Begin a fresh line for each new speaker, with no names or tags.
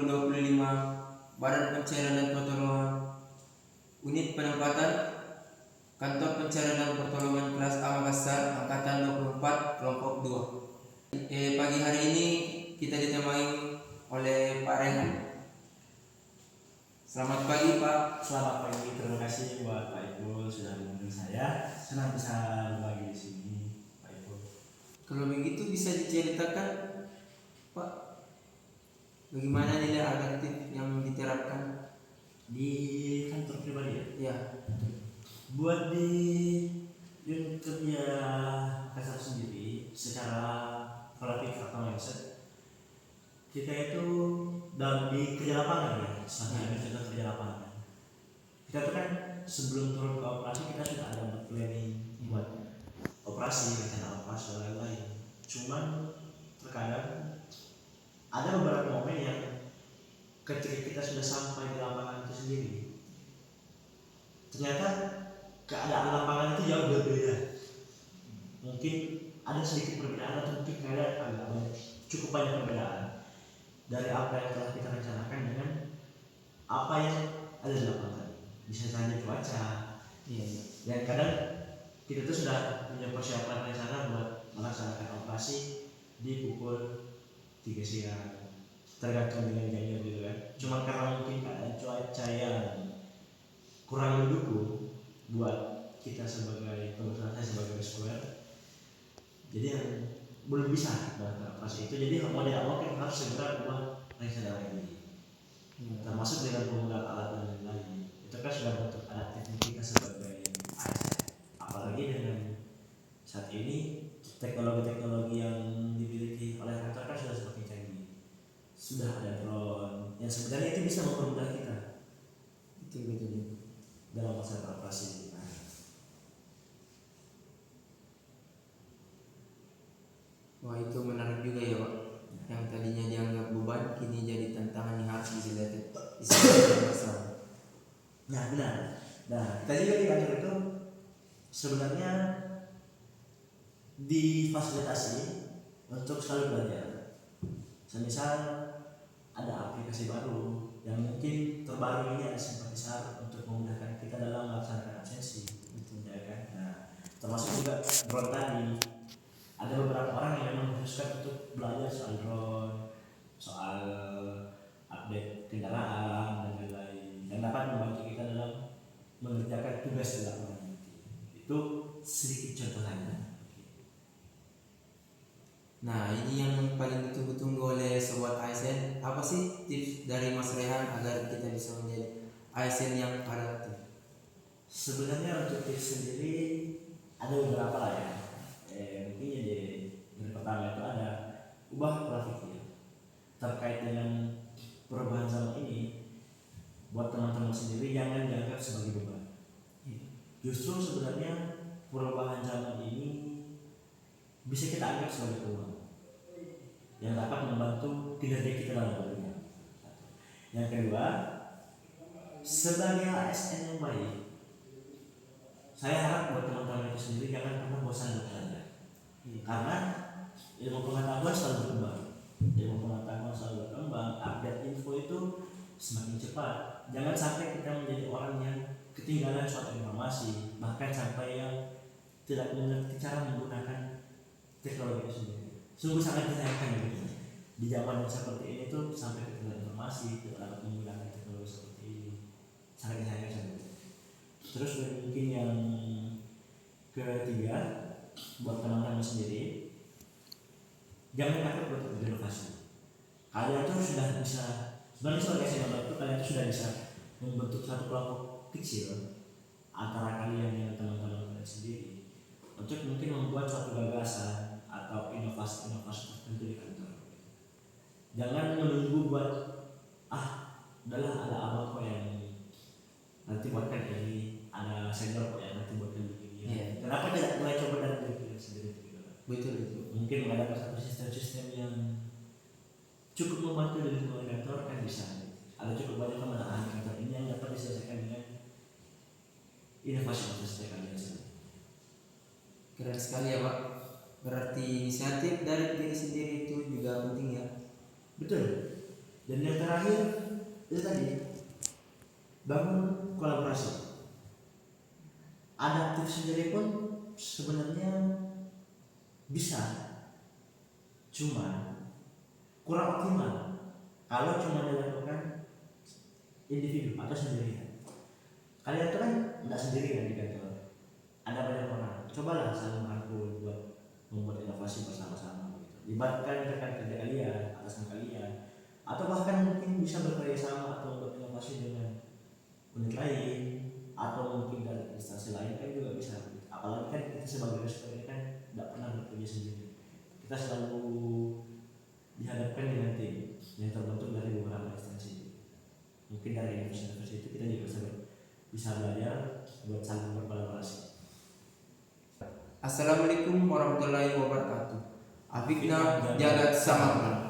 25 Badan Pencarian dan Pertolongan Unit Penempatan Kantor Pencarian dan Pertolongan Kelas A Makassar Angkatan 24 Kelompok 2. Pagi hari ini kita ditemani oleh Pak Rehan. Selamat pagi Pak.
Selamat pagi, terima kasih buat Pak Ipul sudah mengundang saya. Senang bisa berbagi di sini, Pak Ipul.
Kalau begitu bisa diceritakan Pak, bagaimana nilai adaptif yang diterapkan
Di kantor pribadi ya?
ya?
Buat di unit kerja Makassar sendiri, secara relatif atau mindset, kita itu dalam di kerja lapangan ya, selama kita kerja lapangan. Kita tuh kan sebelum turun ke operasi kita sudah ada planning buat operasi, rencana operasi dan lain-lain. Cuman terkadang ada beberapa momen yang ketika kita sudah sampai di lapangan itu sendiri, ternyata keadaan lapangan itu jauh berbeda. Mungkin ada sedikit perbedaan atau mungkin cukup banyak perbedaan dari apa yang telah kita rencanakan dengan apa yang ada di lapangan. Bisa saja cuaca, dan kadang kita tuh sudah punya persiapan rencana buat melaksanakan operasi di pukul 3 siang, tergantung dengan jamnya gitu kan. Cuma karena mungkin keadaan cuaca yang kurang mendukung buat kita sebagai kebetulan saya sebagai square, jadi yang belum bisa melakukan operasi itu. Jadi mau tidak mau kita harus segera buat rencana lagi, termasuk dengan penggunaan alat dan lain-lain. Itu kan sudah bentuk adaptif kita sebagai ASN. Apalagi dengan saat ini teknologi-teknologi yang dimiliki oleh kantor kan sudah semakin canggih. Sudah ada drone yang sebenarnya itu bisa mempermudah kita betul dalam masa operasi.
Wah, itu menarik juga ya Pak. Yang tadinya dianggap beban kini jadi tantangan yang harus diselesaikan bersama.
Nah benar. Nah kita juga di kantor itu sebenarnya difasilitasi untuk selalu belajar. Semisal ada aplikasi baru yang mungkin terbaru ini ada simpatisan untuk memudahkan kita dalam melaksanakan absensi, gitu ya kan. Nah termasuk juga drone tadi. Ada beberapa orang yang memang khususkan untuk belajar soal drone, soal update kendaraan dan lain-lain, yang dapat membantu kita dalam mengerjakan tugas di lapangan. Itu sedikit contoh saja.
Nah, ini yang paling ditunggu-tunggu oleh sobat ASN. Apa sih tips dari Mas Rehan agar kita bisa menjadi ASN yang adaptif?
Sebenarnya untuk tips sendiri ada beberapa lah ya. Mungkin jadi yang pertama itu ada ubah pola pikir terkait dengan perubahan zaman ini. Buat teman-teman sendiri jangan dianggap sebagai beban. Justru sebenarnya perubahan zaman ini bisa kita anggap sebagai peluang yang dapat membantu kinerja kita dalam bekerja. Yang kedua, sebagai ASN yang baik, saya harap buat teman-teman itu sendiri jangan pernah bosan bekerja. Karena ilmu pengetahuan selalu berkembang, update info itu semakin cepat. Jangan sampai kita menjadi orang yang ketinggalan suatu informasi, bahkan sampai yang tidak mengerti cara menggunakan teknologi itu sendiri. Sungguh sangat disayangkan gitu. Di zaman yang seperti ini tuh sampai ketinggalan informasi, tidak dapat menggunakan teknologi seperti ini, sangat disayangkan. Terus mungkin yang ketiga, buat teman-teman sendiri, jangan takut buat berinovasi. Kalian tuh sudah bisa, sebenarnya sebagai ASN itu kalian tuh sudah bisa membentuk satu kelompok kecil antara kalian dengan teman-teman kalian sendiri untuk mungkin membuat suatu gagasan atau inovasi-inovasi tertentu di kantor. Jangan menunggu buat udahlah ada abang kok yang nanti buatkan ini, ada senior kok yang nanti buatkan begini. Kenapa tidak mulai coba dari diri kita sendiri gitu?
Betul.
Mungkin ada satu sistem-sistem yang cukup membantu di lingkungan kantor kan bisa. Ada cukup banyak kemenangan kantor ini yang dapat diselesaikan dengan inovasi kalian sendiri.
Keren sekali ya Pak. Berarti inisiatif dari diri sendiri itu juga penting ya.
Betul. Dan yang terakhir itu tadi, bangun kolaborasi. Adaptif sendiri pun sebenarnya bisa, cuma kurang optimal kalau cuma dilakukan individu atau sendirian. Kalian itu kan tidak sendirian di kantor, ada banyak orang. Cobalah saling merangkul buat membuat inovasi bersama-sama gitu. Libatkan rekan kerja kalian, atasan kalian, atau bahkan mungkin bisa bekerja sama atau membuat inovasi dengan unit lain, atau mungkin dari instansi lain kan juga bisa. Apalagi kan kita sebagai responden kan tidak pernah bekerja sendiri, kita selalu dihadapkan dengan tim yang terbentuk dari beberapa instansi. Mungkin dari inovasi itu kita juga bisa belajar buat saling berkolaborasi.
Assalamualaikum warahmatullahi wabarakatuh. Afikna jagat sama.